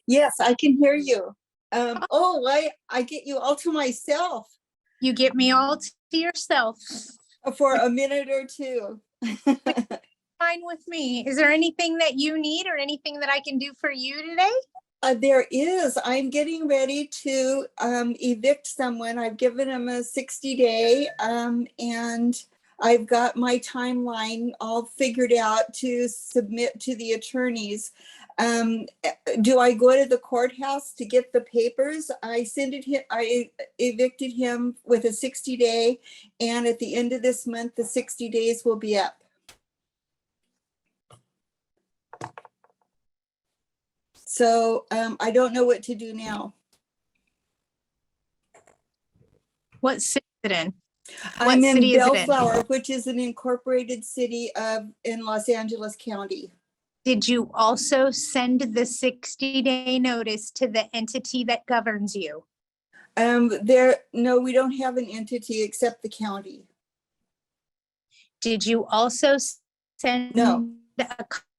Yes, I can hear you. I get you all to myself You get me all to yourself. for a minute or two. Fine with me. Is there anything that you need or anything that I can do for you today? There is. I'm getting ready to evict someone. I've given them a 60-day, and I've got my timeline all figured out to submit to the attorneys. Do I go to the courthouse to get the papers? I evicted him with a 60-day, and at the end of this month, the 60 days will be up. So I don't know what to do now. What city is it in? I'm in Bellflower, which is an incorporated city in Los Angeles County. Did you also send the 60-day notice to the entity that governs you? No, we don't have an entity except the county. Did you also send a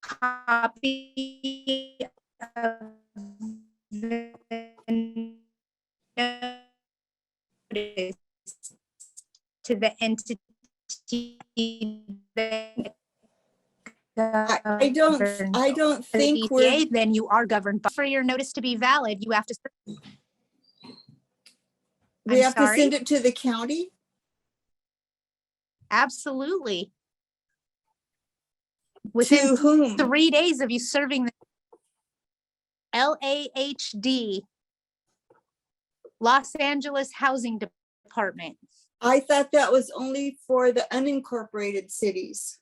copy of the notice to the entity that I don't think we're. Then you are governed by. For your notice to be valid, you have to. We have to send it to the county? Absolutely. Within to whom? 3 days of you serving the LAHD, Los Angeles Housing Department. I thought that was only for the unincorporated cities.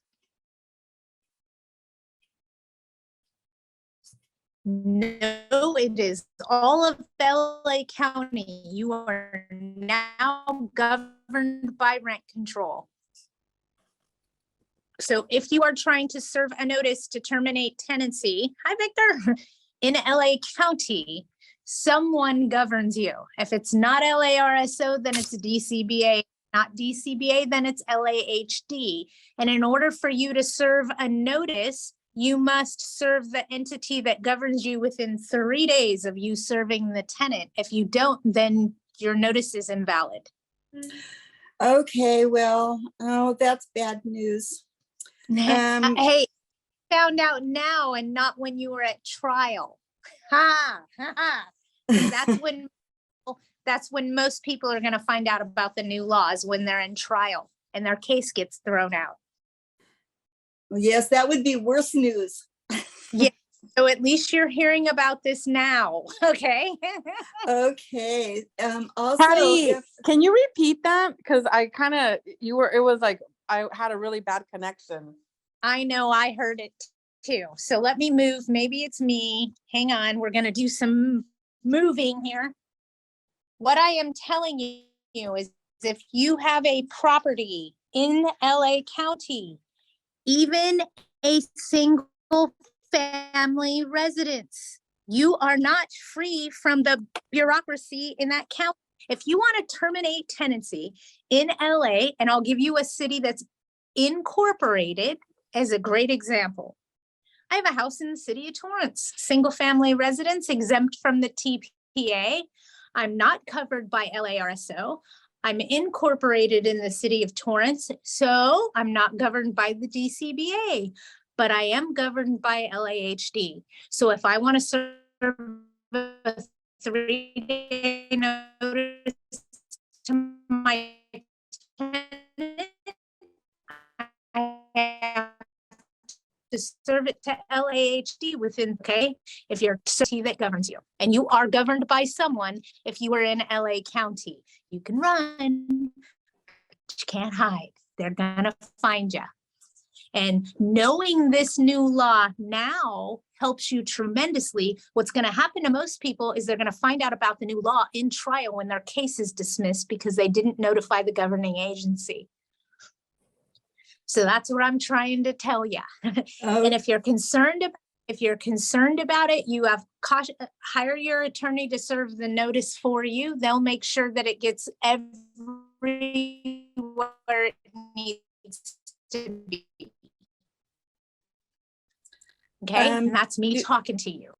No, it is all of LA County. You are now governed by rent control. So if you are trying to serve a notice to terminate tenancy, hi Victor, in LA County, someone governs you. If it's not LARSO, then it's DCBA. Not DCBA, then it's LAHD. And in order for you to serve a notice, you must serve the entity that governs you within 3 days of you serving the tenant. If you don't, then your notice is invalid. Okay, well, that's bad news. Hey, found out now and not when you were at trial. That's when most people are going to find out about the new laws, when they're in trial and their case gets thrown out. Yes, that would be worse news. Yeah. So at least you're hearing about this now. Okay. Okay. Also, Patty, can you repeat that? Because it was like I had a really bad connection. I know, I heard it too. So let me move. Maybe it's me. Hang on. We're going to do some moving here. What I am telling you is if you have a property in LA County, even a single family residence, you are not free from the bureaucracy in that county. If you want to terminate tenancy in LA, and I'll give you a city that's incorporated as a great example. I have a house in the city of Torrance, single family residence, exempt from the TPA. I'm not covered by LARSO. I'm incorporated in the city of Torrance, so I'm not governed by the DCBA, but I am governed by LAHD. So if I want to serve a 3-day notice to my tenant, I have to serve it to LAHD within, if you're a city that governs you, and you are governed by someone. If you are in LA County, you can run, but you can't hide. They're gonna find you. And knowing this new law now helps you tremendously. What's going to happen to most people is they're going to find out about the new law in trial when their case is dismissed because they didn't notify the governing agency. So that's what I'm trying to tell you. And if you're concerned about it, you have hire your attorney to serve the notice for you. They'll make sure that it gets everywhere it needs to be. Okay, and that's me talking to you.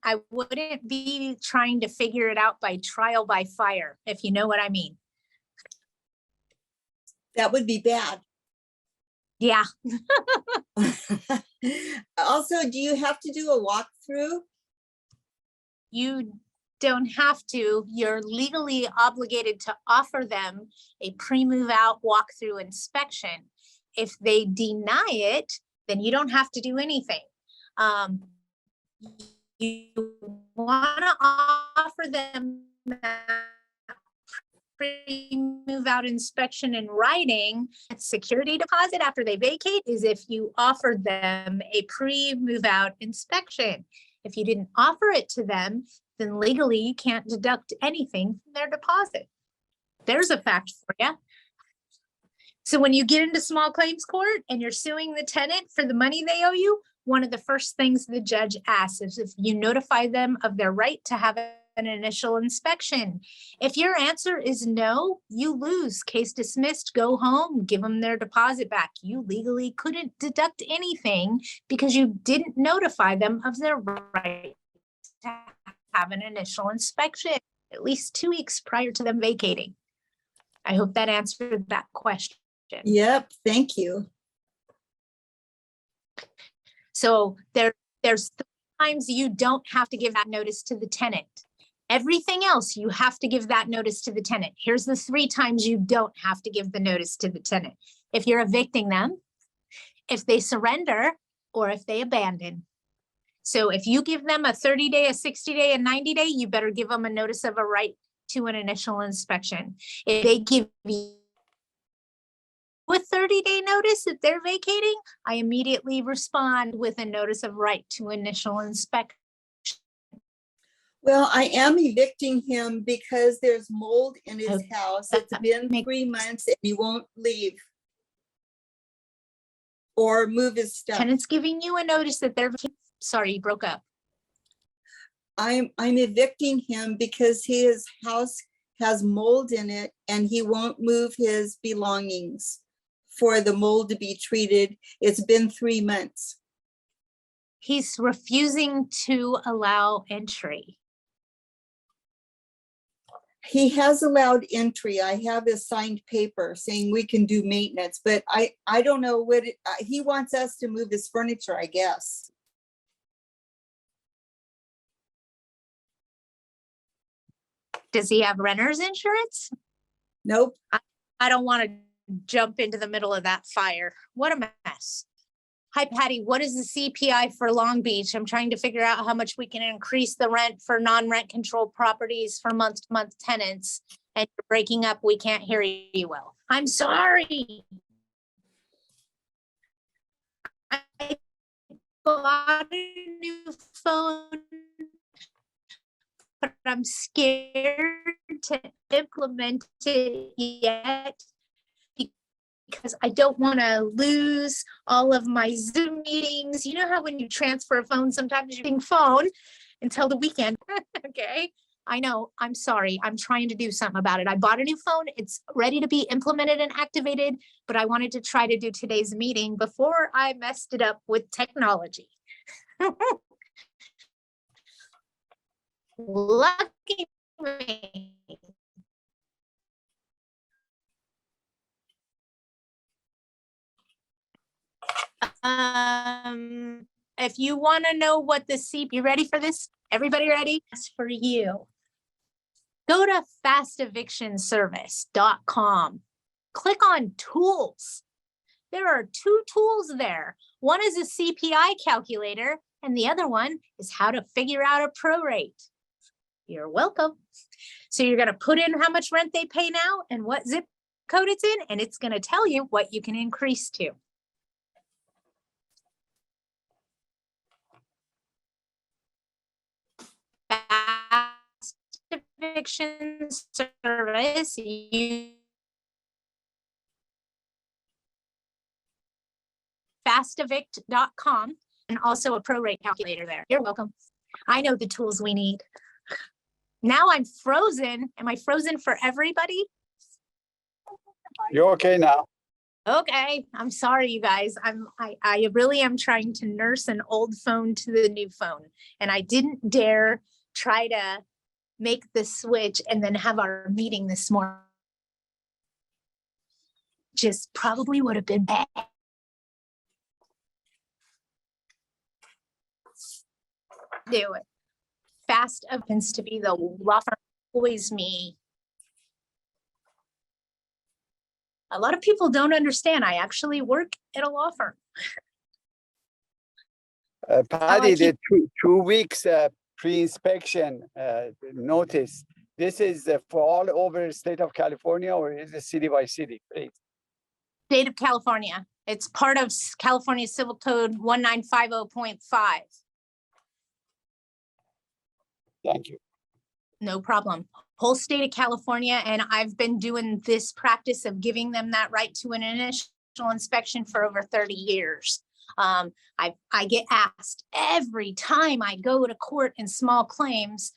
I wouldn't be trying to figure it out by trial by fire, if you know what I mean. That would be bad. Yeah, Also, do you have to do a walkthrough? you don't have to. You're legally obligated to offer them a pre-move out walkthrough inspection. If they deny it, then you don't have to do anything. You want to offer them that pre-move out inspection in writing. Security deposit after they vacate is if you offered them a pre-move out inspection. If you didn't offer it to them, then legally you can't deduct anything from their deposit. There's a fact for you. So when you get into small claims court and you're suing the tenant for the money they owe you, one of the first things the judge asks is if you notify them of their right to have an initial inspection. If your answer is no, you lose. Case dismissed, go home, give them their deposit back. You legally couldn't deduct anything because you didn't notify them of their right to have an initial inspection at least 2 weeks prior to them vacating. I hope that answered that question. Yep, thank you. So there's 3 times you don't have to give that notice to the tenant. Everything else, you have to give that notice to the tenant. Here's the 3 times you don't have to give the notice to the tenant. If you're evicting them, if they surrender, or if they abandon. So if you give them a 30-day, a 60-day, a 90-day, you better give them a notice of a right to an initial inspection. If they give you a 30-day notice that they're vacating, I immediately respond with a notice of right to initial inspection. Well, I am evicting him because there's mold in his house. It's been 3 months and he won't leave or move his stuff. Tenant's giving you a notice that they're, sorry, you broke up. I'm evicting him because his house has mold in it and he won't move his belongings for the mold to be treated. It's been 3 months. He's refusing to allow entry. He has allowed entry. I have a signed paper saying we can do maintenance, but I don't know what he wants us to move his furniture, I guess. Does he have renter's insurance? Nope. I don't want to jump into the middle of that fire. What a mess. Hi, Patty. What is the CPI for Long Beach? I'm trying to figure out how much we can increase the rent for non-rent controlled properties for month-to-month tenants. And you're breaking up. We can't hear you well. I'm sorry. I bought a new phone, but I'm scared to implement it yet, because I don't want to lose all of my Zoom meetings. You know how when you transfer a phone, sometimes you're using phone until the weekend. Okay, I know, I'm sorry. I'm trying to do something about it. I bought a new phone. It's ready to be implemented and activated, but I wanted to try to do today's meeting before I messed it up with technology. Lucky me. If you want to know what the you ready for this? Everybody ready? That's for you. Go to fastevictionservice.com. Click on tools. There are 2 tools there. One is a CPI calculator, and the other one is how to figure out a prorate. You're welcome. So you're going to put in how much rent they pay now and what zip code it's in, and it's going to tell you what you can increase to. Fast eviction service, fastevict.com, and also a prorate calculator there. You're welcome. I know the tools we need. Now I'm frozen. Am I frozen for everybody? You're okay now. Okay, I'm sorry, you guys. I really am trying to nurse an old phone to the new phone, and I didn't dare try to make the switch and then have our meeting this morning. Just probably would have been bad. Do it. Fast happens to be the law firm, always me. A lot of people don't understand. I actually work at a law firm. Patty, the 2 weeks pre-inspection notice, this is for all over the state of California, or is it city by city, please? State of California. It's part of California Civil Code 1950.5. Thank you. No problem. Whole state of California, and I've been doing this practice of giving them that right to an initial inspection for over 30 years. I get asked every time I go to court in small claims,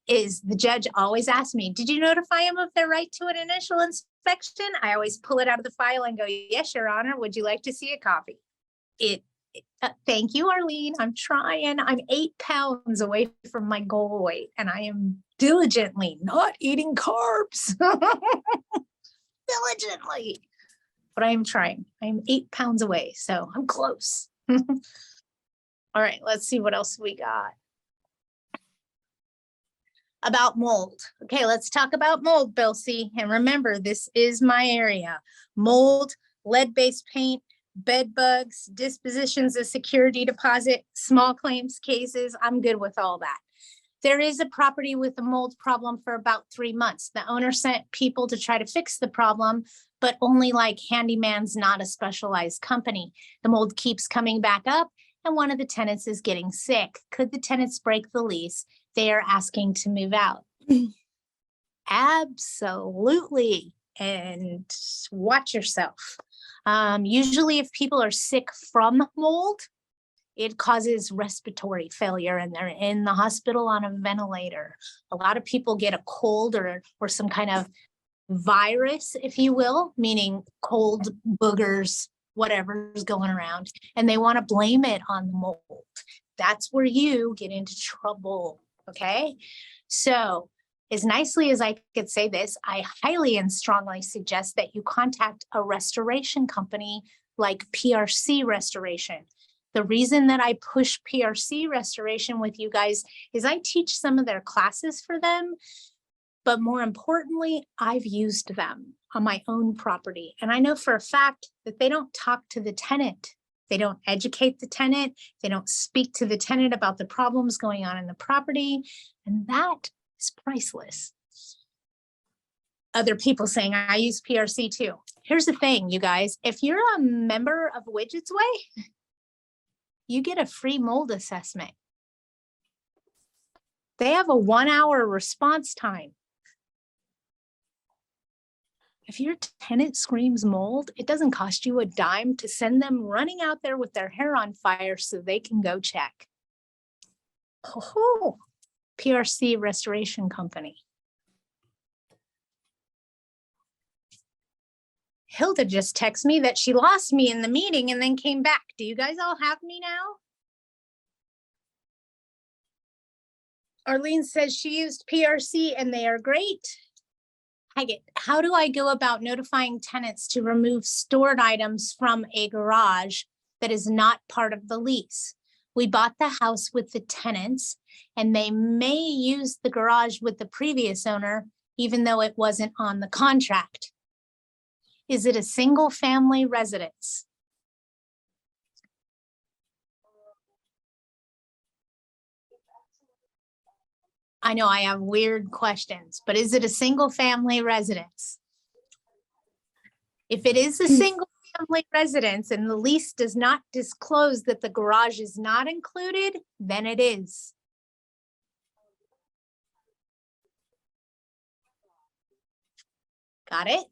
is the judge always asks me, did you notify him of their right to an initial inspection? I always pull it out of the file and go, yes, Your Honor, would you like to see a copy? Thank you, Arlene. I'm trying. I'm 8 pounds away from my goal weight, and I am diligently not eating carbs. Diligently. But I am trying. I'm 8 pounds away, so I'm close. All right, let's see what else we got. About mold. Okay, let's talk about mold, Bill C. And remember, this is my area. Mold, lead-based paint, bed bugs, dispositions of security deposit, small claims cases. I'm good with all that. There is a property with a mold problem for about 3 months. The owner sent people to try to fix the problem, but only like handyman's, not a specialized company. The mold keeps coming back up, and one of the tenants is getting sick. Could the tenants break the lease? They are asking to move out. Absolutely. And watch yourself. Usually if people are sick from mold, it causes respiratory failure and they're in the hospital on a ventilator. A lot of people get a cold or some kind of virus, if you will, meaning cold, boogers, whatever's going around, and they want to blame it on the mold. That's where you get into trouble, okay? So as nicely as I could say this, I highly and strongly suggest that you contact a restoration company like PRC Restoration. The reason that I push PRC Restoration with you guys is I teach some of their classes for them, but more importantly, I've used them on my own property. And I know for a fact that they don't talk to the tenant. They don't educate the tenant. They don't speak to the tenant about the problems going on in the property. And that is priceless. Other people saying, I use PRC too. Here's the thing, you guys. If you're a member of Widget's Way, you get a free mold assessment. They have a 1-hour response time. If your tenant screams mold, it doesn't cost you a dime to send them running out there with their hair on fire so they can go check. Oh, PRC Restoration Company. Hilda just texted me that she lost me in the meeting and then came back. Do you guys all have me now? Arlene says she used PRC and they are great. How do I go about notifying tenants to remove stored items from a garage that is not part of the lease? We bought the house with the tenants and they may use the garage with the previous owner, even though it wasn't on the contract. Is it a single family residence? I know I have weird questions, but is it a single family residence? If it is a single family residence and the lease does not disclose that the garage is not included, then it is. Got it?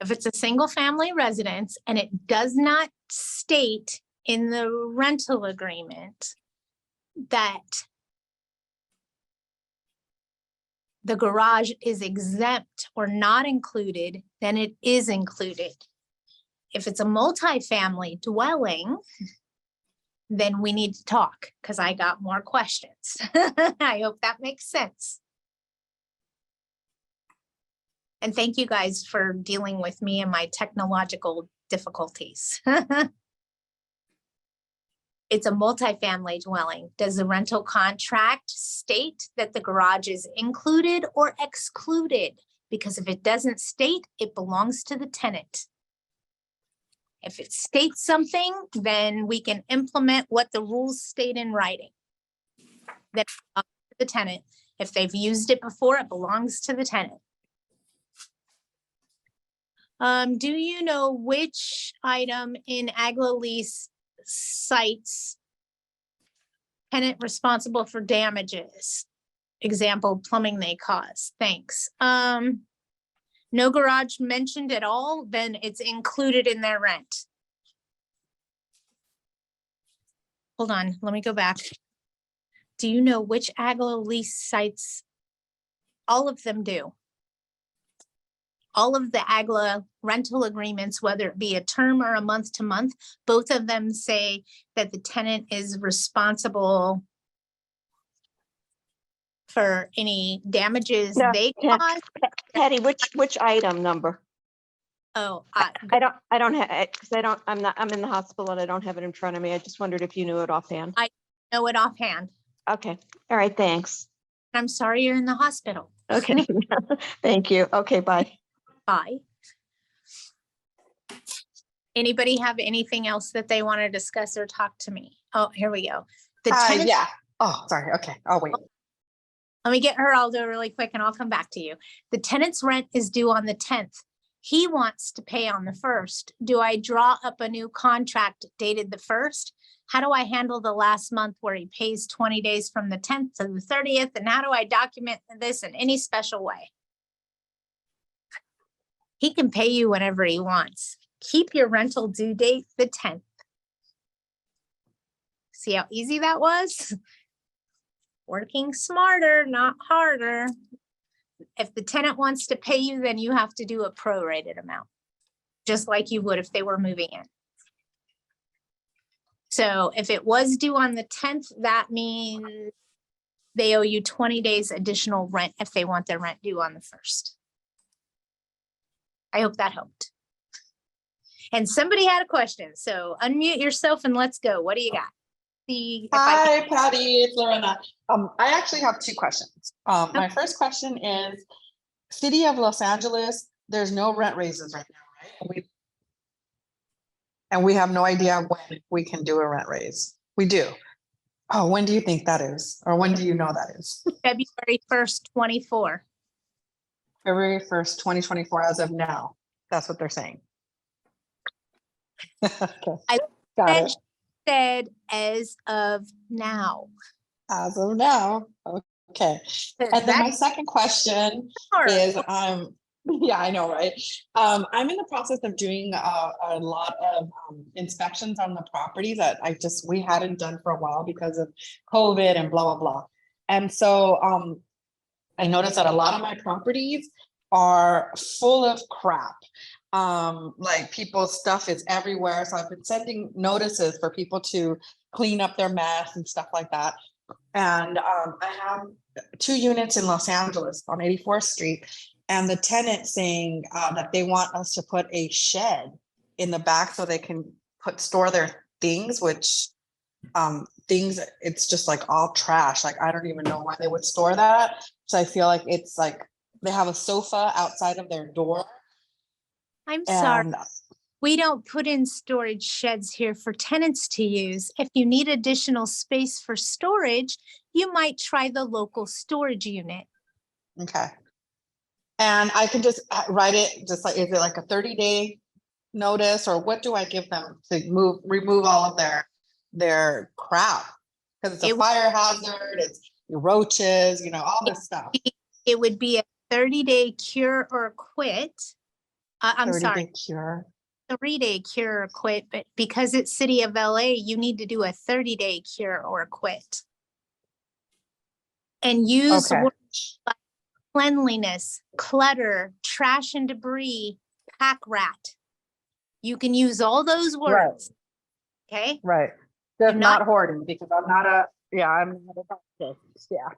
If it's a single family residence and it does not state in the rental agreement that the garage is exempt or not included, then it is included. If it's a multifamily dwelling, then we need to talk because I got more questions. I hope that makes sense. And thank you guys for dealing with me and my technological difficulties. It's a multifamily dwelling. Does the rental contract state that the garage is included or excluded? Because if it doesn't state, it belongs to the tenant. If it states something, then we can implement what the rules state in writing. That belongs to the tenant. If they've used it before, it belongs to the tenant. Do you know which item in Aglo lease cites tenant responsible for damages? Example, plumbing they cause. Thanks. No garage mentioned at all, then it's included in their rent. Hold on, let me go back. Do you know which Aglo lease sites? All of them do. All of the Agla rental agreements, whether it be a term or a month to month, both of them say that the tenant is responsible for any damages No, they yeah. cause. Patty, which item number? Oh, I don't have, because I'm in the hospital and I don't have it in front of me. I just wondered if you knew it offhand. I know it offhand. Okay, all right, thanks. I'm sorry you're in the hospital. Okay, thank you. Okay, bye. Bye. Anybody have anything else that they want to discuss or talk to me? Oh, here we go. The tenant, Yeah. Oh, sorry. Okay. I'll wait. let me get Geraldo really quick and I'll come back to you. The tenant's rent is due on the 10th. He wants to pay on the 1st. Do I draw up a new contract dated the 1st? How do I handle the last month where he pays 20 days from the 10th to the 30th? And how do I document this in any special way? He can pay you whenever he wants. Keep your rental due date the 10th. See how easy that was? Working smarter, not harder. If the tenant wants to pay you, then you have to do a prorated amount, just like you would if they were moving in. So if it was due on the 10th, that means they owe you 20 days additional rent if they want their rent due on the 1st. I hope that helped. And somebody had a question, so unmute yourself and let's go. What do you got? Hi, Patty, it's Lorena. I actually have two questions. My first question is, City of Los Angeles, there's no rent raises right now, right? And we have no idea when we can do a rent raise. We do. Oh, when do you think that is? Or when do you know that is? February 1st, 24. February 1st, 2024, as of now. That's what they're saying. Okay. I Got it. said as of now. As of now. Okay. And then my second question is, yeah, I know, right? I'm in the process of doing a lot of inspections on the property that we hadn't done for a while because of COVID and blah, blah, blah. And so I noticed that a lot of my properties are full of crap. Like people's stuff is everywhere. So I've been sending notices for people to clean up their mess and stuff like that. And I have 2 units in Los Angeles on 84th Street. And the tenant saying that they want us to put a shed in the back so they can store their things, which it's just like all trash. Like, I don't even know why they would store that. So I feel like it's like they have a sofa outside of their door. I'm sorry. We don't put in storage sheds here for tenants to use. If you need additional space for storage, you might try the local storage unit. Okay. And I can just write it, just like, is it like a 30-day notice, or what do I give them to remove all of their crap? Because it's a fire hazard, it's roaches, all this stuff. It would be a 30-day cure or quit. I'm sorry. Cure. 3-day cure or quit, but because it's City of LA, you need to do a 30-day cure or quit. And use words like cleanliness, clutter, trash and debris, pack rat. You can use all those words. Okay. Right. Just Do not not- hoarding because I'm not a, I'm not a doctor. Yeah.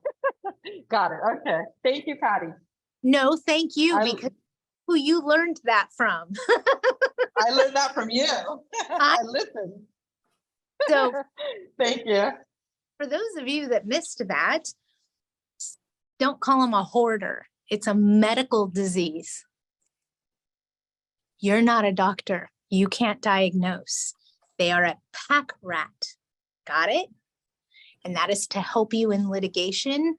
Got it. Okay. Thank you, Patty. No, thank you, I- because who you learned that from. I learned that from you. I listened. So Thank you. for those of you that missed that, don't call him a hoarder. It's a medical disease. You're not a doctor. You can't diagnose. They are a pack rat. Got it? And that is to help you in litigation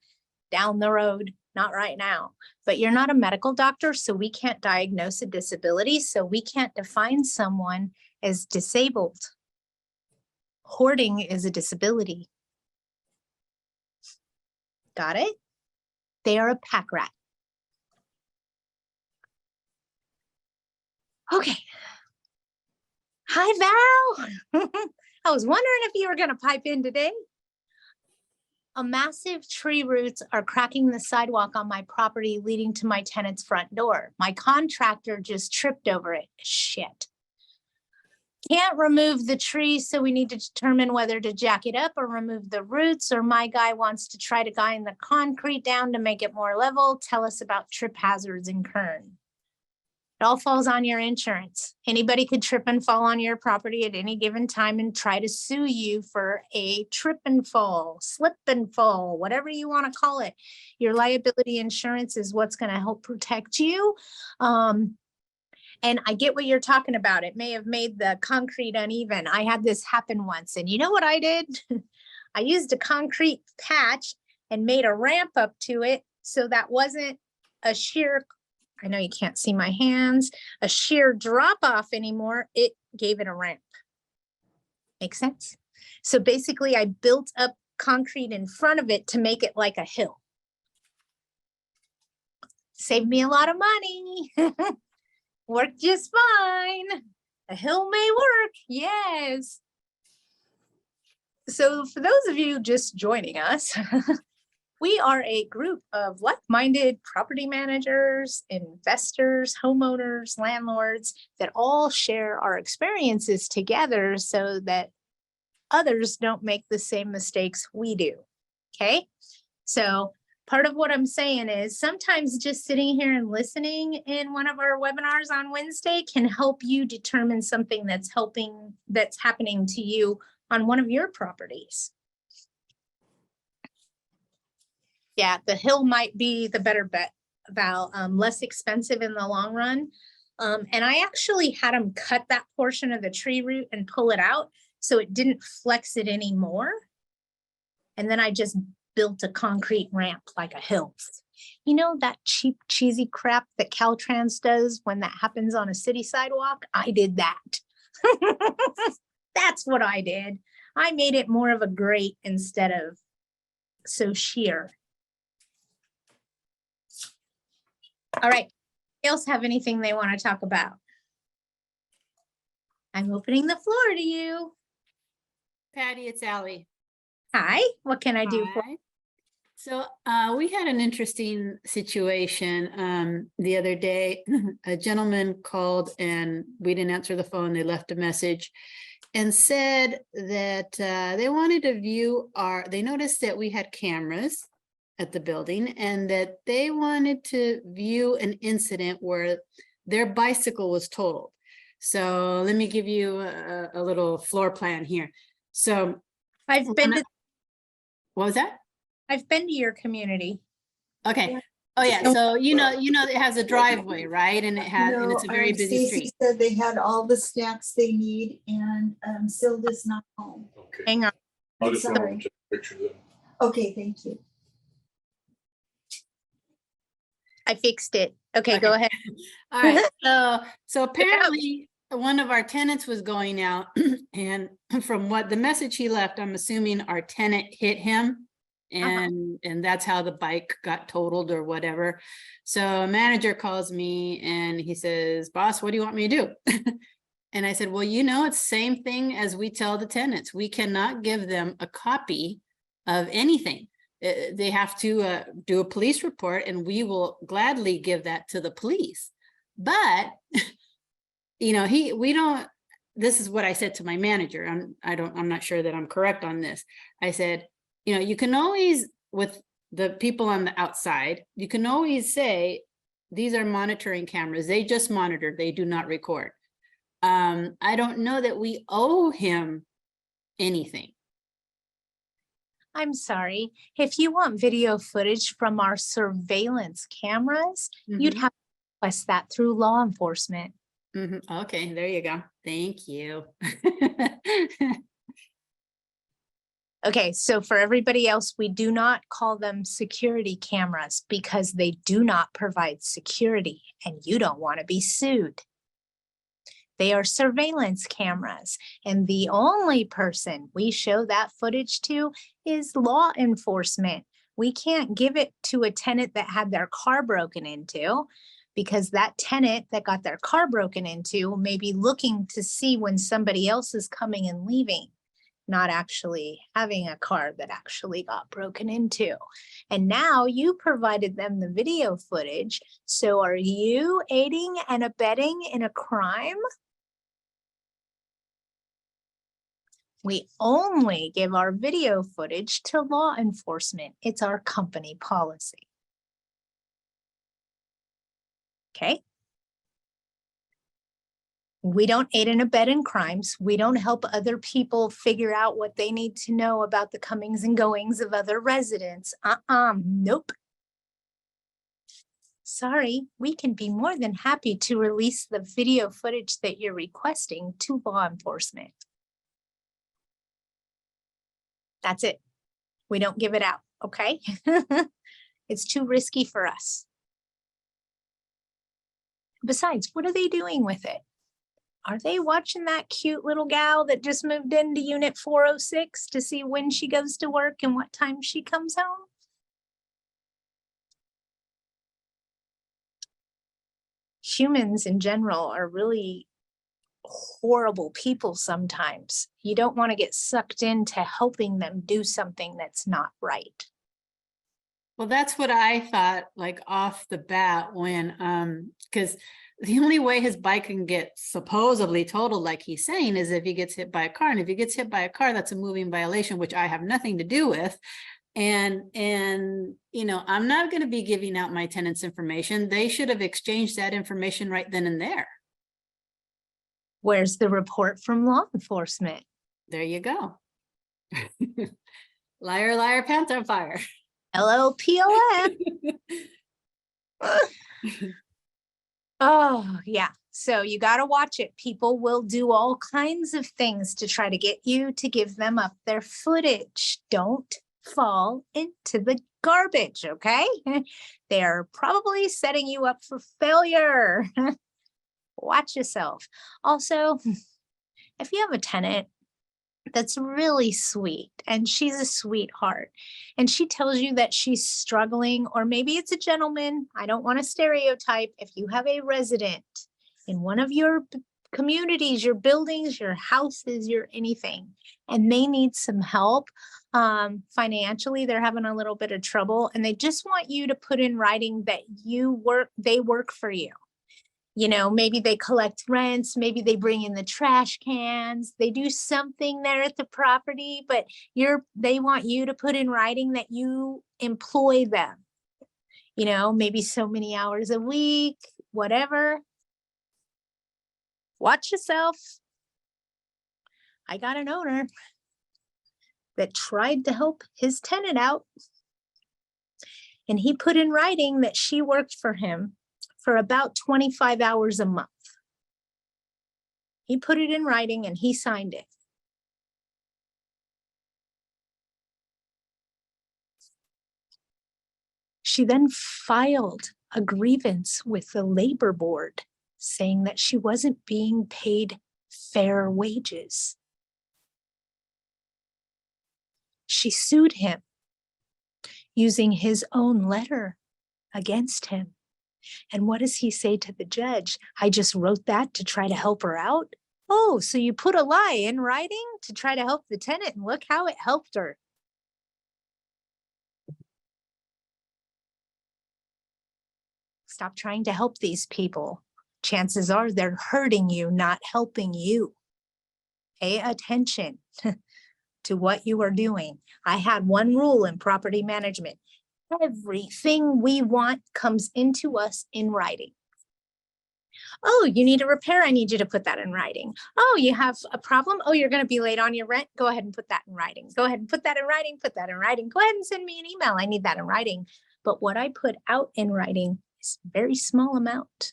down the road, not right now. But you're not a medical doctor, so we can't diagnose a disability, so we can't define someone as disabled. Hoarding is a disability. Got it? They are a pack rat. Okay. Hi, Val. I was wondering if you were going to pipe in today. A massive tree roots are cracking the sidewalk on my property leading to my tenant's front door. My contractor just tripped over it. Shit. Can't remove the tree, so we need to determine whether to jack it up or remove the roots, or my guy wants to try to grind the concrete down to make it more level. Tell us about trip hazards in Kern. It all falls on your insurance. Anybody could trip and fall on your property at any given time and try to sue you for a trip and fall, slip and fall, whatever you want to call it. Your liability insurance is what's going to help protect you. And I get what you're talking about. It may have made the concrete uneven. I had this happen once, and you know what I did? I used a concrete patch and made a ramp up to it so that wasn't a sheer, I know you can't see my hands, a sheer drop off anymore. It gave it a ramp. Make sense? So basically I built up concrete in front of it to make it like a hill. Saved me a lot of money. Worked just fine. A hill may work, yes. So for those of you just joining us, we are a group of like-minded property managers, investors, homeowners, landlords that all share our experiences together so that others don't make the same mistakes we do, okay? So part of what I'm saying is sometimes just sitting here and listening in one of our webinars on Wednesday can help you determine something that's happening to you on one of your properties. Yeah, the hill might be the better bet, Val, less expensive in the long run. And I actually had them cut that portion of the tree root and pull it out so it didn't flex it anymore. And then I just built a concrete ramp like a hill. You know, that cheap, cheesy crap that Caltrans does when that happens on a city sidewalk? I did that. That's what I did. I made it more of a grate instead of so sheer. All right. Else have anything they want to talk about? I'm opening the floor to you. Patty, it's Allie. Hi, what can I do for? Hi. So we had an interesting situation the other day. A gentleman called and we didn't answer the phone. They left a message and said that they wanted to view they noticed that we had cameras at the building and that they wanted to view an incident where their bicycle was totaled. So let me give you a little floor plan here. So I've been to, what was that? I've been to your community. Okay. Oh yeah. So you know it has a driveway, right? And and it's a very busy Stacy street. said they had all the snacks they need and Silda's not home. Okay, Hang on. I'll I'm just run over and sorry. take a picture then. Okay, thank you. I fixed it. Okay, go ahead. All right. So apparently one of our tenants was going out and from what the message he left, I'm assuming our tenant hit him and that's how the bike got totaled or whatever. So a manager calls me and he says, boss, what do you want me to do? And I said, well, you know, it's the same thing as we tell the tenants. We cannot give them a copy of anything. They have to do a police report, and we will gladly give that to the police. But, you know, we don't, this is what I said to my manager. I'm not sure that I'm correct on this. I said, you know, you can always, with the people on the outside, you can always say, these are monitoring cameras. They just monitor, they do not record. I don't know that we owe him anything. I'm sorry. If you want video footage from our surveillance cameras, you'd Mhm. have to request that through law enforcement. Okay, there you go. Thank you. Okay, so for everybody else, we do not call them security cameras because they do not provide security and you don't want to be sued. They are surveillance cameras, and the only person we show that footage to is law enforcement. We can't give it to a tenant that had their car broken into, because that tenant that got their car broken into may be looking to see when somebody else is coming and leaving, not actually having a car that actually got broken into. And now you provided them the video footage. So are you aiding and abetting in a crime? We only give our video footage to law enforcement. It's our company policy. Okay? We don't aid and abet in crimes. We don't help other people figure out what they need to know about the comings and goings of other residents. Nope. Sorry, we can be more than happy to release the video footage that you're requesting to law enforcement. That's it. We don't give it out, okay? It's too risky for us. Besides, what are they doing with it? Are they watching that cute little gal that just moved into unit 406 to see when she goes to work and what time she comes home? Humans in general are really horrible people sometimes. You don't want to get sucked into helping them do something that's not right. Well, that's what I thought, like off the bat, when because the only way his bike can get supposedly totaled, like he's saying, is if he gets hit by a car. And if he gets hit by a car, that's a moving violation, which I have nothing to do with. And you know, I'm not going to be giving out my tenants' information. They should have exchanged that information right then and there. Where's the report from law enforcement? There you go. Liar, liar, pants on fire. LLPON. Oh, yeah. So you got to watch it. People will do all kinds of things to try to get you to give them up their footage. Don't fall into the garbage, okay? They're probably setting you up for failure. Watch yourself. Also, if you have a tenant that's really sweet and she's a sweetheart and she tells you that she's struggling, or maybe it's a gentleman, I don't want to stereotype. If you have a resident in one of your communities, your buildings, your houses, your anything, and they need some help financially, they're having a little bit of trouble and they just want you to put in writing that they work for you. You know, maybe they collect rents, maybe they bring in the trash cans, they do something there at the property, but they want you to put in writing that you employ them. You know, maybe so many hours a week, whatever. Watch yourself. I got an owner that tried to help his tenant out, and he put in writing that she worked for him for about 25 hours a month. He put it in writing and he signed it. She then filed a grievance with the labor board saying that she wasn't being paid fair wages. She sued him using his own letter against him. And what does he say to the judge? I just wrote that to try to help her out. Oh, so you put a lie in writing to try to help the tenant, and look how it helped her. Stop trying to help these people. Chances are they're hurting you, not helping you. Pay attention to what you are doing. I had one rule in property management. Everything we want comes into us in writing. Oh, you need a repair. I need you to put that in writing. Oh, you have a problem. Oh, you're going to be late on your rent. Go ahead and put that in writing. Go ahead and put that in writing. Put that in writing. Go ahead and send me an email. I need that in writing. But what I put out in writing is a very small amount.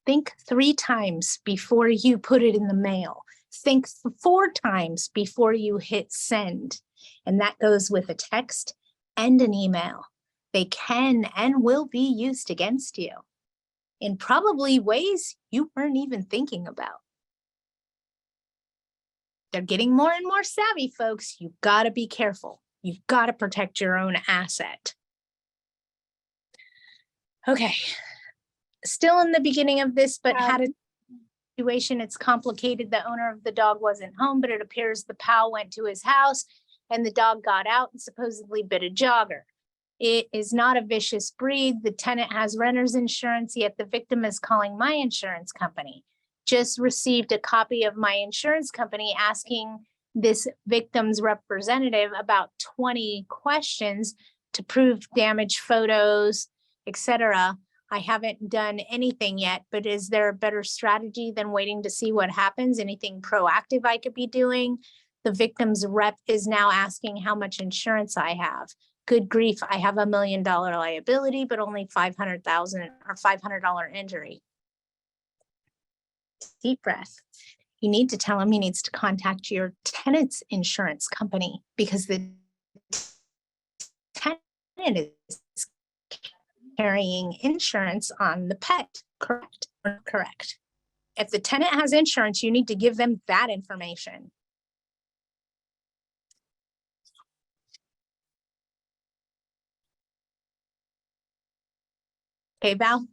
Think 3 times before you put it in the mail. Think 4 times before you hit send. And that goes with a text and an email. They can and will be used against you in probably ways you weren't even thinking about. They're getting more and more savvy, folks. You've got to be careful. You've got to protect your own asset. Okay. Still in the beginning of this, but had a situation. It's complicated. The owner of the dog wasn't home, but it appears the pal went to his house and the dog got out and supposedly bit a jogger. It is not a vicious breed. The tenant has renter's insurance, yet the victim is calling my insurance company. Just received a copy of my insurance company asking this victim's representative about 20 questions to prove damage photos, etc. I haven't done anything yet, but is there a better strategy than waiting to see what happens? Anything proactive I could be doing? The victim's rep is now asking how much insurance I have. Good grief, I have $1 million liability, but only $500,000 or $500 injury. Deep breath. You need to tell him he needs to contact your tenant's insurance company because the tenant is carrying insurance on the pet, correct or correct? If the tenant has insurance, you need to give them that information. Okay, Val?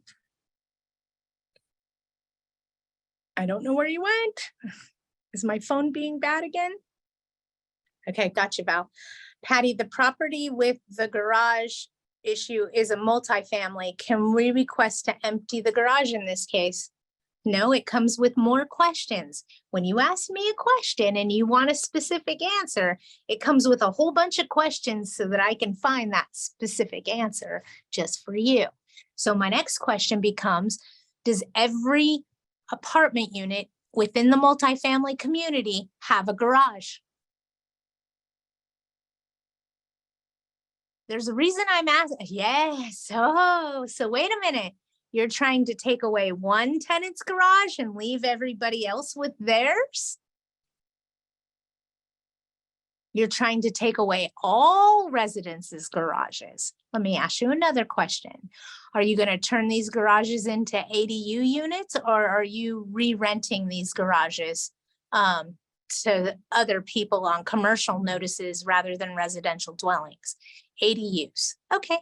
I don't know where you went. Is my phone being bad again? Okay, gotcha, Val. Patty, the property with the garage issue is a multifamily. Can we request to empty the garage in this case? No, it comes with more questions. When you ask me a question and you want a specific answer, it comes with a whole bunch of questions so that I can find that specific answer just for you. So my next question becomes, does every apartment unit within the multifamily community have a garage? There's a reason I'm asking. Yes. Oh, so wait a minute. You're trying to take away one tenant's garage and leave everybody else with theirs? You're trying to take away all residences' garages. Let me ask you another question. Are you going to turn these garages into ADU units, or are you re-renting these garages to other people on commercial notices rather than residential dwellings? ADUs. Okay.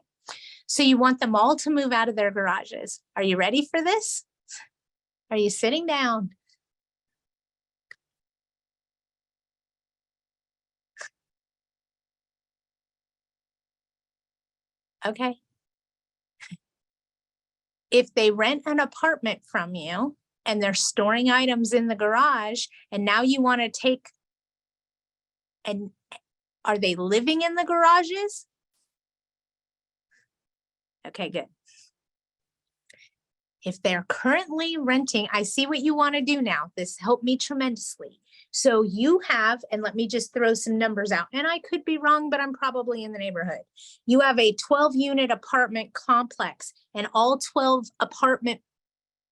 So you want them all to move out of their garages. Are you ready for this? Are you sitting down? Okay. If they rent an apartment from you and they're storing items in the garage, and now you want to take, and are they living in the garages? Okay, good. If they're currently renting, I see what you want to do now. This helped me tremendously. So you have, and let me just throw some numbers out, and I could be wrong, but I'm probably in the neighborhood. You have a 12-unit apartment complex, and all 12 apartment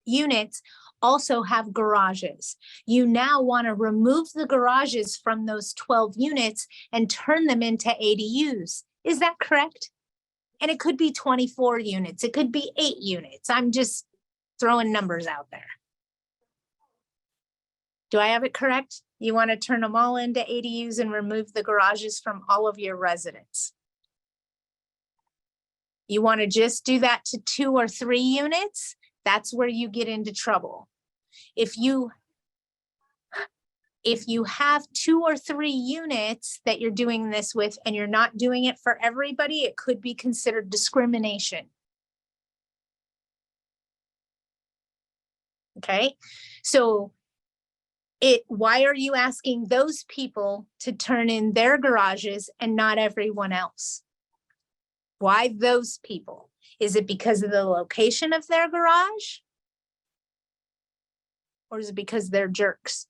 units also have garages. You now want to remove the garages from those 12 units and turn them into ADUs. Is that correct? And it could be 24 units. It could be 8 units. I'm just throwing numbers out there. Do I have it correct? You want to turn them all into ADUs and remove the garages from all of your residents. You want to just do that to 2 or 3 units? That's where you get into trouble. If you If you have 2 or 3 units that you're doing this with and you're not doing it for everybody, it could be considered discrimination. Okay, so why are you asking those people to turn in their garages and not everyone else? Why those people? Is it because of the location of their garage? Or is it because they're jerks?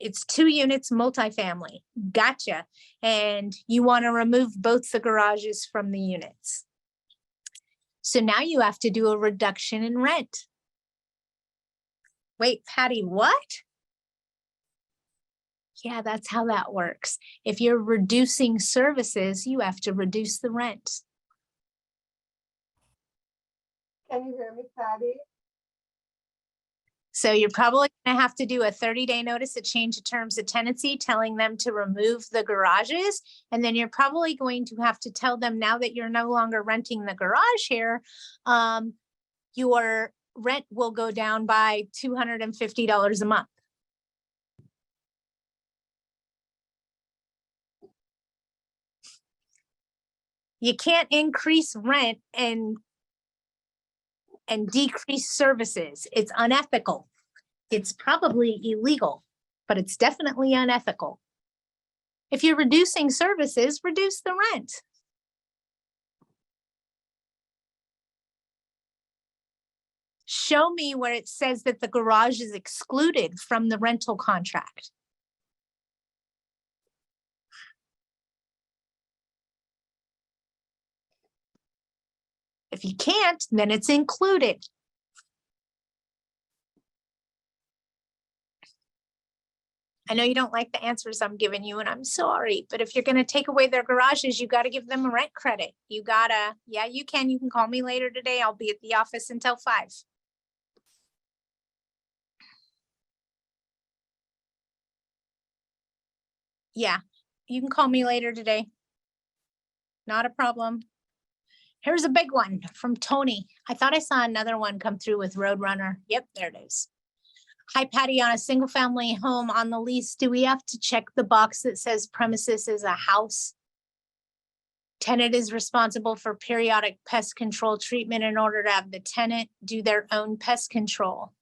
It's 2 units, multifamily. Gotcha. And you want to remove both the garages from the units. So now you have to do a reduction in rent. Wait, Patty, what? Yeah, that's how that works. If you're reducing services, you have to reduce the rent. Can you hear me, Patty? So you're probably going to have to do a 30-day notice of change of terms of tenancy, telling them to remove the garages. And then you're probably going to have to tell them, now that you're no longer renting the garage here, your rent will go down by $250 a month. You can't increase rent and decrease services. It's unethical. It's probably illegal, but it's definitely unethical. If you're reducing services, reduce the rent. Show me where it says that the garage is excluded from the rental contract. If you can't, then it's included. I know you don't like the answers I'm giving you, and I'm sorry, but if you're going to take away their garages, you got to give them a rent credit. You gotta, yeah, you can call me later today. I'll be at the office until 5. Yeah, you can call me later today. Not a problem. Here's a big one from Tony. I thought I saw another one come through with Roadrunner. Yep, there it is. Hi, Patty, on a single family home on the lease, do we have to check the box that says premises is a house? Tenant is responsible for periodic pest control treatment in order to have the tenant do their own pest control.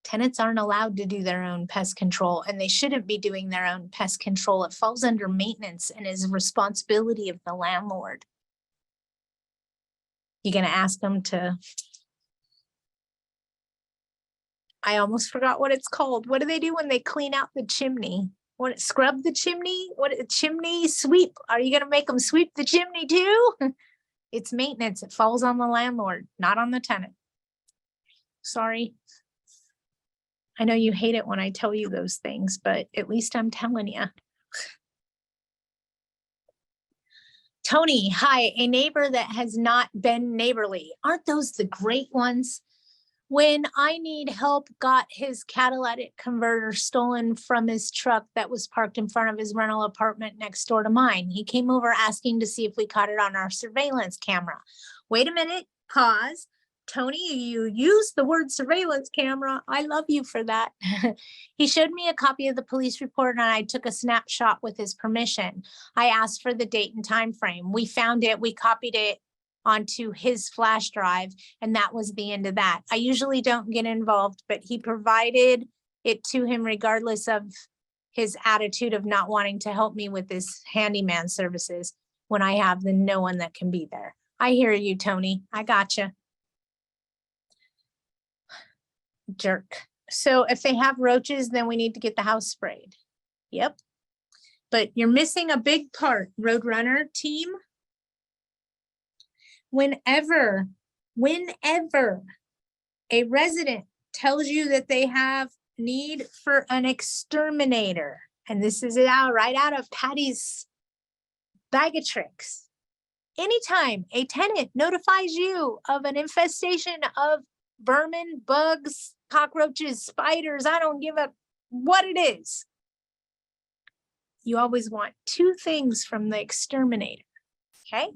Tenants aren't allowed to do their own pest control, and they shouldn't be doing their own pest control. It falls under maintenance and is a responsibility of the landlord. You're going to ask them to, I almost forgot what it's called. What do they do when they clean out the chimney? What, scrub the chimney? What, chimney sweep? Are you going to make them sweep the chimney too? It's maintenance. It falls on the landlord, not on the tenant. Sorry. I know you hate it when I tell you those things, but at least I'm telling you. Tony, hi, a neighbor that has not been neighborly. Aren't those the great ones? When I need help, got his catalytic converter stolen from his truck that was parked in front of his rental apartment next door to mine. He came over asking to see if we caught it on our surveillance camera. Wait a minute, pause. Tony, you used the word surveillance camera. I love you for that. He showed me a copy of the police report and I took a snapshot with his permission. I asked for the date and time frame. We found it. We copied it onto his flash drive, and that was the end of that. I usually don't get involved, but he provided it to him regardless of his attitude of not wanting to help me with his handyman services when I have no one that can be there. I hear you, Tony. I gotcha. Jerk. So if they have roaches, then we need to get the house sprayed. Yep. But you're missing a big part, Roadrunner team. Whenever a resident tells you that they have need for an exterminator, and this is right out of Patty's bag of tricks. Anytime a tenant notifies you of an infestation of vermin, bugs, cockroaches, spiders, I don't give a what it is. You always want 2 things from the exterminator, okay?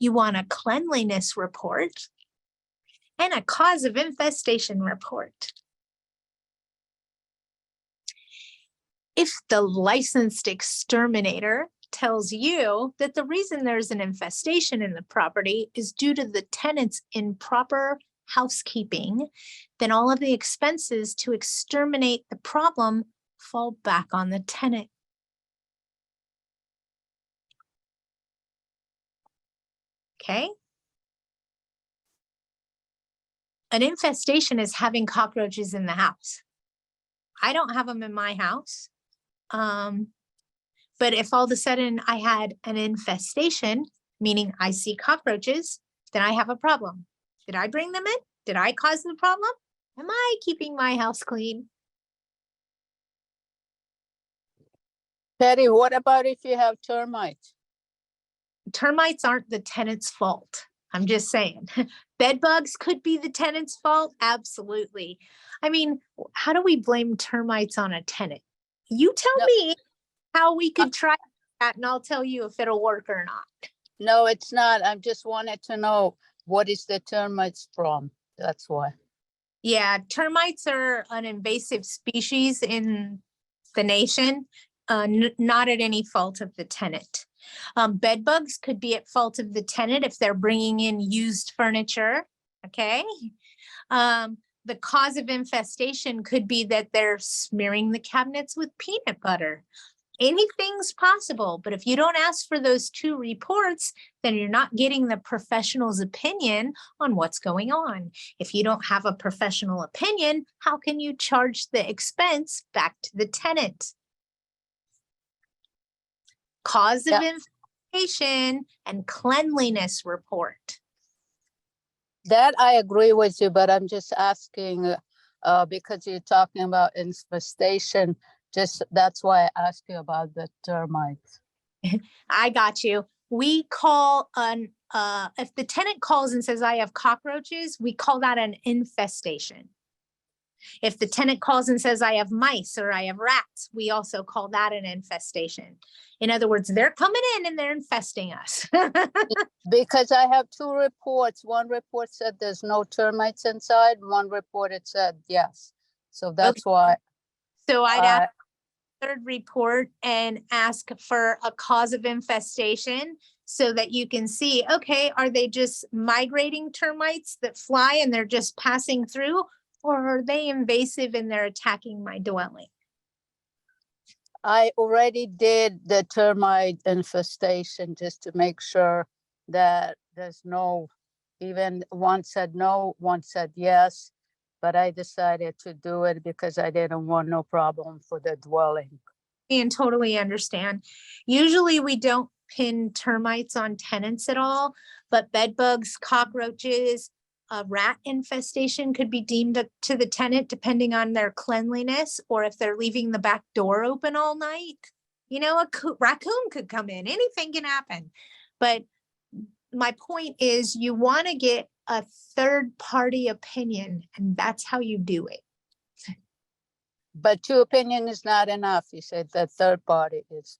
You want a cleanliness report and a cause of infestation report. If the licensed exterminator tells you that the reason there's an infestation in the property is due to the tenant's improper housekeeping, then all of the expenses to exterminate the problem fall back on the tenant. Okay? An infestation is having cockroaches in the house. I don't have them in my house. But if all of a sudden I had an infestation, meaning I see cockroaches, then I have a problem. Did I bring them in? Did I cause the problem? Am I keeping my house clean? Patty, what about if you have termites? Termites aren't the tenant's fault. I'm just saying. Bed bugs could be the tenant's fault. Absolutely. I mean, how do we blame termites on a tenant? You tell No. me how we could try that and I'll tell you if it'll work or not. No, it's not. I just wanted to know what is the termites from? That's why. Yeah, termites are an invasive species in the nation, not at any fault of the tenant. Bed bugs could be at fault of the tenant if they're bringing in used furniture, okay? The cause of infestation could be that they're smearing the cabinets with peanut butter. Anything's possible, but if you don't ask for those 2 reports, then you're not getting the professional's opinion on what's going on. If you don't have a professional opinion, how can you charge the expense back to the tenant? Cause of infestation and cleanliness report. That I agree with you, but I'm just asking because you're talking about infestation. Just that's why I asked you about the termites. I got you. We call if the tenant calls and says, I have cockroaches, we call that an infestation. If the tenant calls and says, I have mice or I have rats, we also call that an infestation. In other words, they're coming in and they're infesting us. Because I have 2 reports. One report said there's no termites inside. One report it said yes. So that's why. So I'd ask the 3rd report and ask for a cause of infestation so that you can see, okay, are they just migrating termites that fly and they're just passing through? Or are they invasive and they're attacking my dwelling? I already did the termite infestation just to make sure that there's no, even one said no, one said yes. But I decided to do it because I didn't want no problem for the dwelling. And totally understand. Usually we don't pin termites on tenants at all, but bed bugs, cockroaches, a rat infestation could be deemed to the tenant depending on their cleanliness or if they're leaving the back door open all night. You know, a raccoon could come in, anything can happen. But my point is you want to get a 3rd-party opinion and that's how you do it. But 2 opinion is not enough. You said the 3rd party is.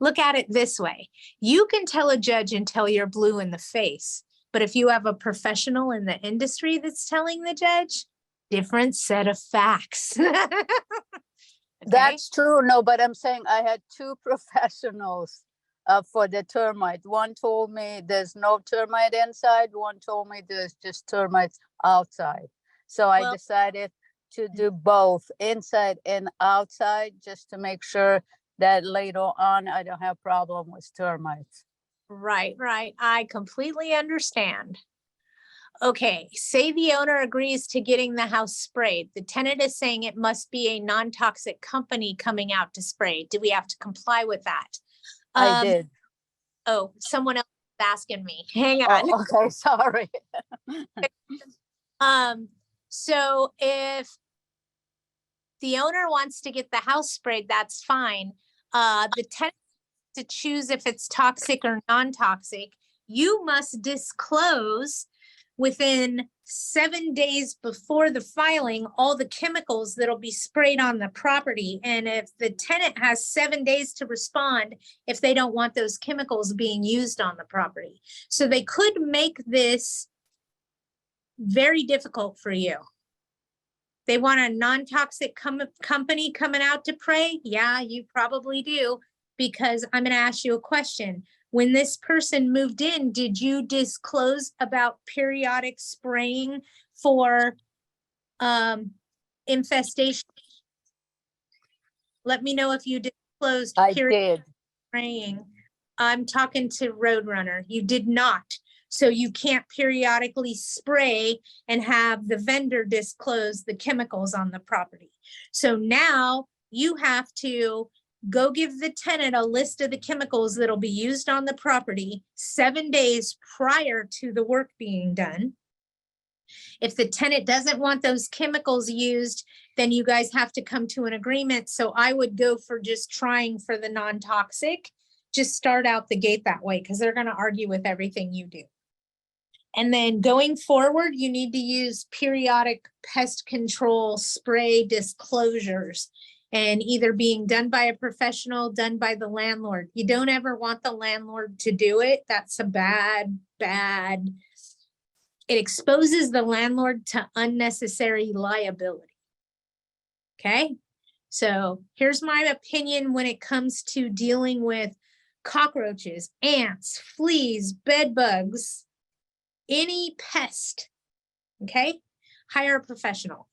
Look at it this way. You can tell a judge until you're blue in the face. But if you have a professional in the industry that's telling the judge, different set of facts. Okay? That's true. No, but I'm saying I had 2 professionals for the termite. One told me there's no termite inside. One told me there's just termites outside. So I decided to do both inside and outside just to make sure that later on I don't have problem with termites. Right. I completely understand. Okay, say the owner agrees to getting the house sprayed. The tenant is saying it must be a non-toxic company coming out to spray. Do we have to comply with that? I did. Oh, someone else is asking me. Hang on. Oh, okay, sorry. So if the owner wants to get the house sprayed, that's fine. The tenant to choose if it's toxic or non-toxic. You must disclose within 7 days before the filing, all the chemicals that'll be sprayed on the property. And if the tenant has 7 days to respond, if they don't want those chemicals being used on the property. So they could make this very difficult for you. They want a non-toxic company coming out to pray? Yeah, you probably do, because I'm gonna ask you a question. When this person moved in, did you disclose about periodic spraying for infestation? Let me know if you disclosed I periodic did. spraying. I'm talking to Roadrunner. You did not. So you can't periodically spray and have the vendor disclose the chemicals on the property. So now you have to go give the tenant a list of the chemicals that'll be used on the property 7 days prior to the work being done. If the tenant doesn't want those chemicals used, then you guys have to come to an agreement. So I would go for just trying for the non-toxic. Just start out the gate that way, because they're going to argue with everything you do. And then going forward, you need to use periodic pest control spray disclosures, and either being done by a professional, done by the landlord. You don't ever want the landlord to do it. That's a bad. It exposes the landlord to unnecessary liability. Okay? So here's my opinion when it comes to dealing with cockroaches, ants, fleas, bed bugs, any pest. Okay? Hire a professional.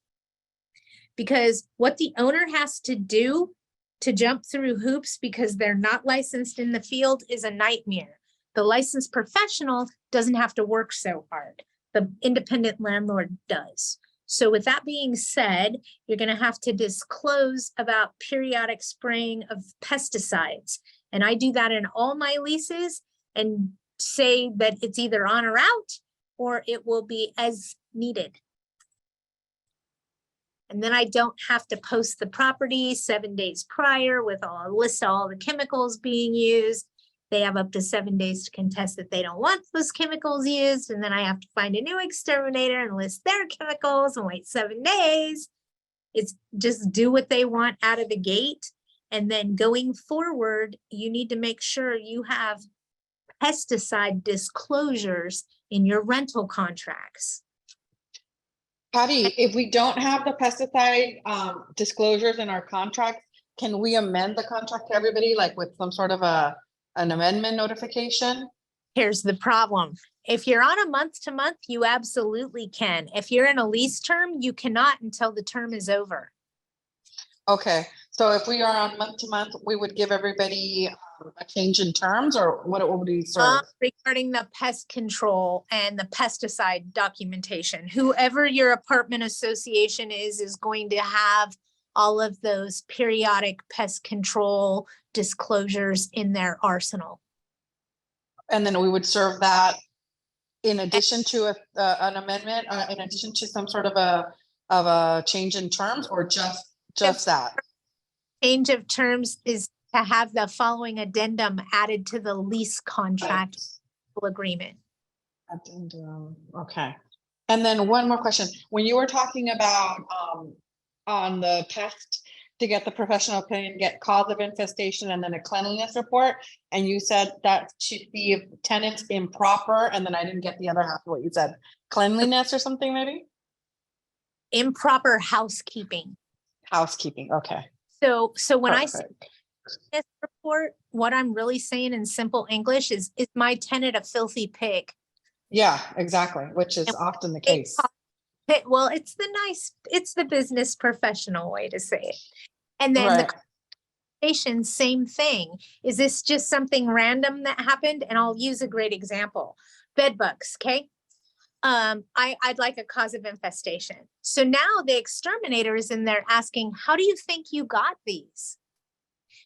Because what the owner has to do to jump through hoops because they're not licensed in the field is a nightmare. The licensed professional doesn't have to work so hard. The independent landlord does. So with that being said, you're going to have to disclose about periodic spraying of pesticides. And I do that in all my leases and say that it's either on or out, or it will be as needed. And then I don't have to post the property 7 days prior with a list of all the chemicals being used. They have up to 7 days to contest that they don't want those chemicals used. And then I have to find a new exterminator and list their chemicals and wait 7 days. It's just do what they want out of the gate. And then going forward, you need to make sure you have pesticide disclosures in your rental contracts. Patty, if we don't have the pesticide disclosures in our contract, can we amend the contract to everybody, like with some sort of an amendment notification? Here's the problem. If you're on a month to month, you absolutely can. If you're in a lease term, you cannot until the term is over. Okay, so if we are on month to month, we would give everybody a change in terms, or what would we serve? Regarding the pest control and the pesticide documentation, whoever your apartment association is going to have all of those periodic pest control disclosures in their arsenal. And then we would serve that in addition to an amendment, in addition to some sort of a change in terms, or just that? Change of terms is to have the following addendum added to the lease contract agreement. Addendum, okay. And then one more question. When you were talking about on the pest, to get the professional opinion, get cause of infestation and then a cleanliness report, and you said that should be if tenants improper, and then I didn't get the other half of what you said. Cleanliness or something maybe? Improper housekeeping. Housekeeping, okay. So when I say Perfect. this report, what I'm really saying in simple English is my tenant a filthy pig? Yeah, exactly, which is often the case. Well, it's the business professional way to say it. And then Right. the conversation, same thing. Is this just something random that happened? And I'll use a great example. Bed bugs, okay? I'd like a cause of infestation. So now the exterminator is in there asking, how do you think you got these?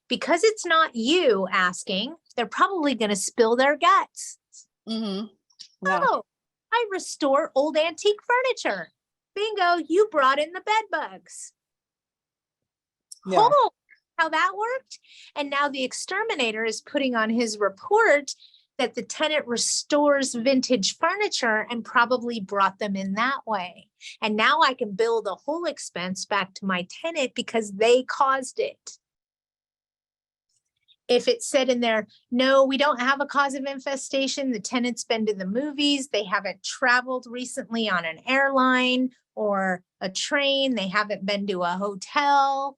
Because it's not you asking, they're probably going to spill their guts. Mm-hmm. Yeah. Oh, I restore old antique furniture. Bingo, you brought in the bed bugs. Yeah. Oh, how that worked. And now the exterminator is putting on his report that the tenant restores vintage furniture and probably brought them in that way. And now I can bill the whole expense back to my tenant because they caused it. If it said in there, no, we don't have a cause of infestation, the tenant's been to the movies, they haven't traveled recently on an airline or a train, they haven't been to a hotel,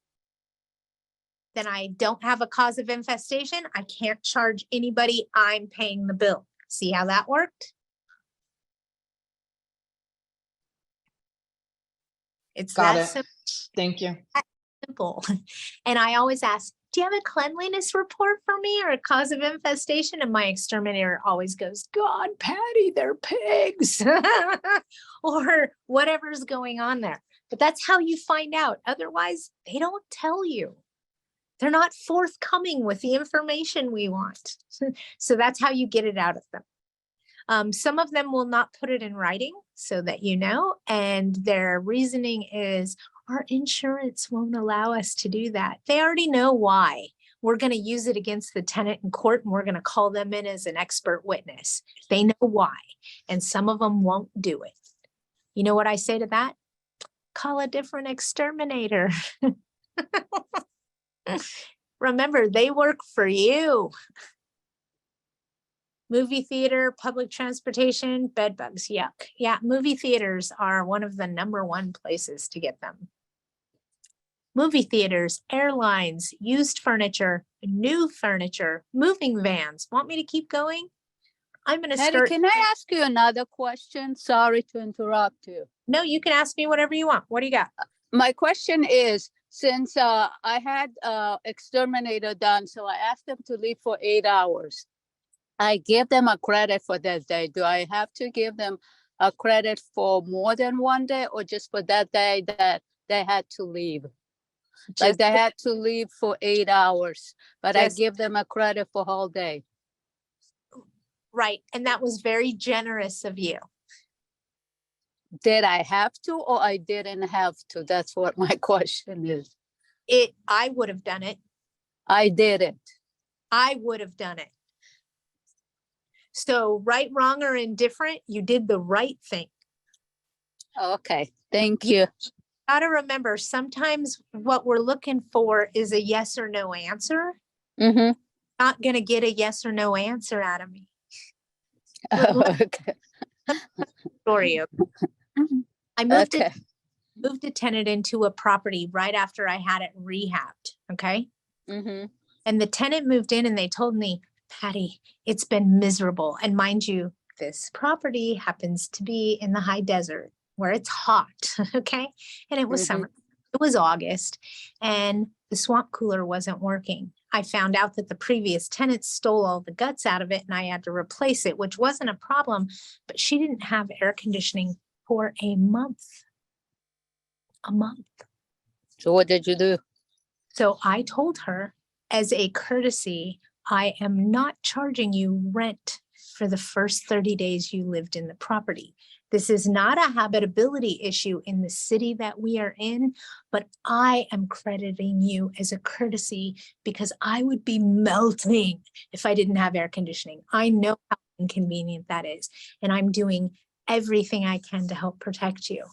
then I don't have a cause of infestation. I can't charge anybody. I'm paying the bill. See how that worked? It's Got that it. Thank you. simple. And I always ask, do you have a cleanliness report for me or a cause of infestation? And my exterminator always goes, God, Patty, they're pigs. Or whatever's going on there. But that's how you find out. Otherwise, they don't tell you. They're not forthcoming with the information we want. So that's how you get it out of them. Some of them will not put it in writing so that you know, and their reasoning is our insurance won't allow us to do that. They already know why. We're going to use it against the tenant in court and we're going to call them in as an expert witness. They know why, and some of them won't do it. You know what I say to that? Call a different exterminator. Remember, they work for you. Movie theater, public transportation, bed bugs, yuck. Yeah, movie theaters are one of the #1 places to get them. Movie theaters, airlines, used furniture, new furniture, moving vans. Want me to keep going? I'm going to Patty, start. can I ask you another question? Sorry to interrupt you. No, you can ask me whatever you want. What do you got? My question is, since I had exterminator done, so I asked them to leave for 8 hours. I give them a credit for that day. Do I have to give them a credit for more than one day or just for that day that they had to leave? Like Just- they had to leave for 8 hours, but I Just- give them a credit for whole day. Right. And that was very generous of you. Did I have to or I didn't have to? That's what my question is. I would have done it. I did it. I would have done it. So right, wrong, or indifferent, you did the right thing. Okay, thank you. Gotta remember, sometimes what we're looking for is a yes or no answer. Mm-hmm. Not gonna get a yes or no answer out of me. Okay. Story. I moved Okay. a tenant into a property right after I had it rehabbed. Okay. Mm-hmm. And the tenant moved in and they told me, Patty, it's been miserable. And mind you, this property happens to be in the high desert where it's hot. Okay. And it was Mhm. summer. It was August and the swamp cooler wasn't working. I found out that the previous tenant stole all the guts out of it and I had to replace it, which wasn't a problem, but she didn't have air conditioning for a month. A month. So what did you do? So I told her, as a courtesy, I am not charging you rent for the first 30 days you lived in the property. This is not a habitability issue in the city that we are in, but I am crediting you as a courtesy because I would be melting if I didn't have air conditioning. I know how inconvenient that is, and I'm doing everything I can to help protect you.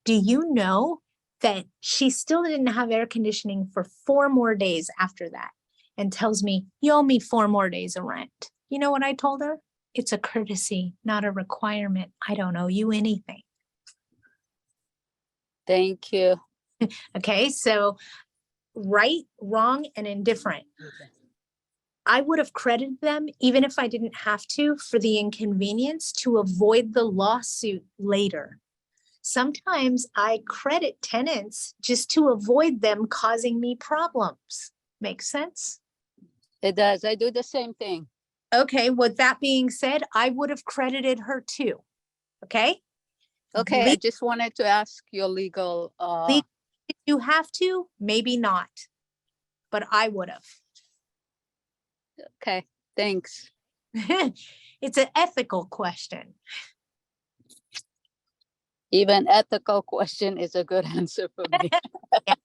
Do you know that she still didn't have air conditioning for 4 more days after that and tells me, you owe me 4 more days of rent? You know what I told her? It's a courtesy, not a requirement. I don't owe you anything. Thank you. Okay, so right, wrong, and indifferent. I would have credited them, even if I didn't have to, for the inconvenience to avoid the lawsuit later. Sometimes I credit tenants just to avoid them causing me problems. Make sense? It does. I do the same thing. Okay, with that being said, I would have credited her too. Okay? Okay, I just wanted to ask your legal, If you have to, maybe not, but I would have. okay, thanks. It's an ethical question. Even ethical question is a good answer for me. Yeah.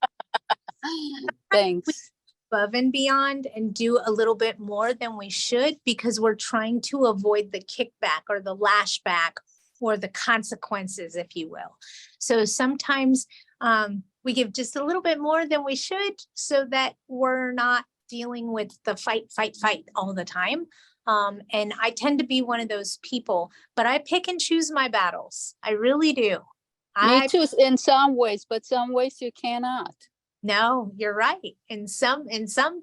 Thanks. above and beyond and do a little bit more than we should because we're trying to avoid the kickback or the lashback or the consequences, if you will. So sometimes we give just a little bit more than we should so that we're not dealing with the fight all the time. And I tend to be one of those people, but I pick and choose my battles. I really do. Me too, in some ways, but some ways you cannot. No, you're right. In some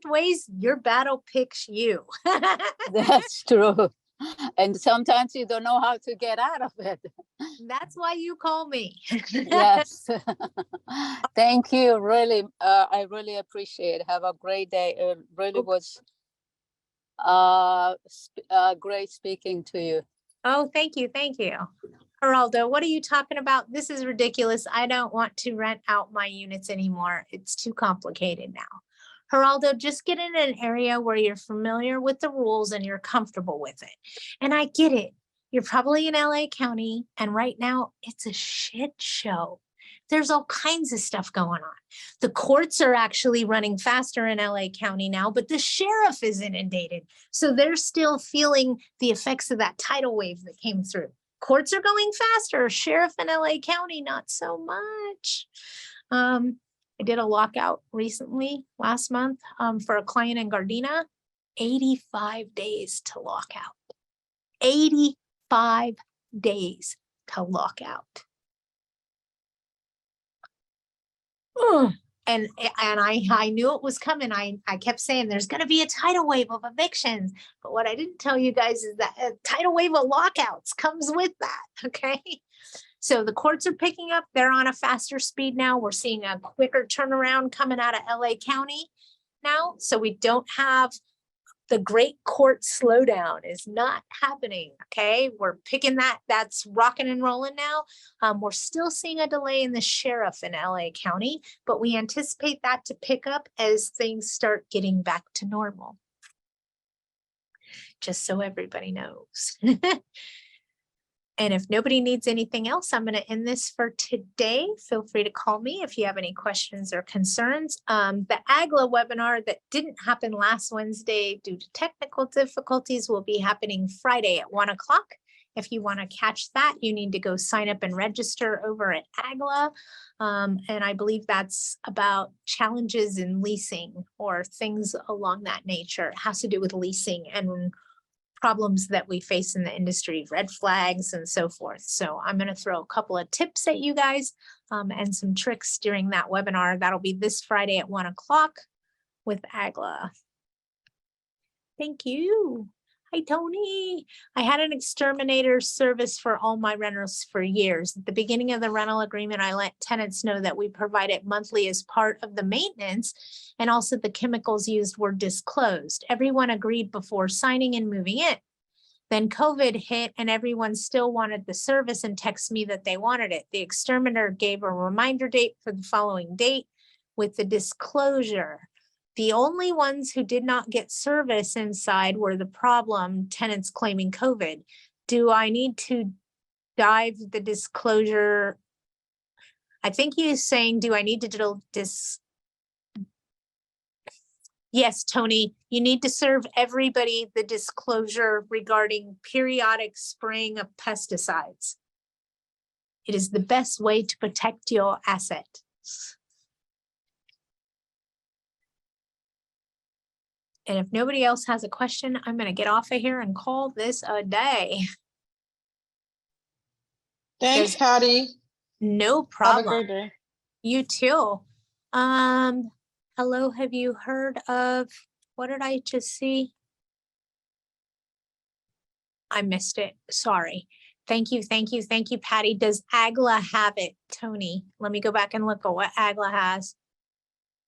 ways, your battle picks you. That's true. And sometimes you don't know how to get out of it. That's why you call me. Yes. Thank you. Really, I really appreciate it. Have a great day. It really was great speaking to you. Oh, thank you. Thank you. Geraldo, what are you talking about? This is ridiculous. I don't want to rent out my units anymore. It's too complicated now. Geraldo, just get in an area where you're familiar with the rules and you're comfortable with it. And I get it. You're probably in LA County, and right now it's a shit show. There's all kinds of stuff going on. The courts are actually running faster in LA County now, but the sheriff is inundated. So they're still feeling the effects of that tidal wave that came through. Courts are going faster. Sheriff in LA County, not so much. I did a lockout recently, last month, for a client in Gardena. 85 days to lock out. 85 days to lock out. And I knew it was coming. I kept saying there's going to be a tidal wave of evictions. But what I didn't tell you guys is that a tidal wave of lockouts comes with that. Okay. So the courts are picking up. They're on a faster speed now. We're seeing a quicker turnaround coming out of LA County now. So we don't have the great court slowdown is not happening. Okay. We're picking that. That's rocking and rolling now. We're still seeing a delay in the sheriff in LA County, but we anticipate that to pick up as things start getting back to normal. Just so everybody knows. And if nobody needs anything else, I'm going to end this for today. Feel free to call me if you have any questions or concerns. The AGLA webinar that didn't happen last Wednesday due to technical difficulties will be happening Friday at 1 o'clock. If you want to catch that, you need to go sign up and register over at AGLA. And I believe that's about challenges in leasing or things along that nature. It has to do with leasing and problems that we face in the industry, red flags and so forth. So I'm going to throw a couple of tips at you guys and some tricks during that webinar. That'll be this Friday at 1 o'clock with AGLA. Thank you. Hi, Tony. I had an exterminator service for all my renters for years. At the beginning of the rental agreement, I let tenants know that we provide it monthly as part of the maintenance, and also the chemicals used were disclosed. Everyone agreed before signing and moving in. Then COVID hit and everyone still wanted the service and texted me that they wanted it. The exterminator gave a reminder date for the following date with the disclosure. The only ones who did not get service inside were the problem tenants claiming COVID. Do I need to dive the disclosure? I think he's saying, do I need to do this? Yes, Tony, you need to serve everybody the disclosure regarding periodic spraying of pesticides. It is the best way to protect your asset. And if nobody else has a question, I'm going to get off of here and call this a day. Thanks, Patty. No problem. Have a great day. You too. Hello, have you heard of, what did I just see? I missed it. Sorry. Thank you, Patty. Does AGLA have it, Tony? Let me go back and look at what AGLA has.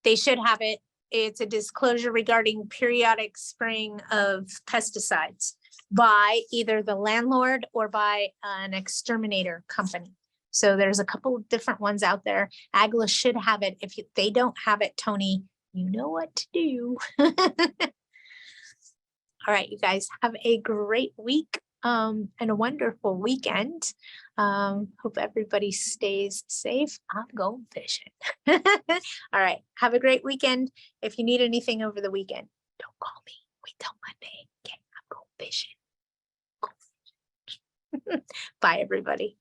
They should have it. It's a disclosure regarding periodic spraying of pesticides by either the landlord or by an exterminator company. So there's a couple of different ones out there. AGLA should have it. If they don't have it, Tony, you know what to do. All right, you guys have a great week. and a wonderful weekend. Hope everybody stays safe. I'm going fishing. All right. Have a great weekend. If you need anything over the weekend, don't call me. Wait till Monday. Okay. I'm going fishing. Bye, everybody.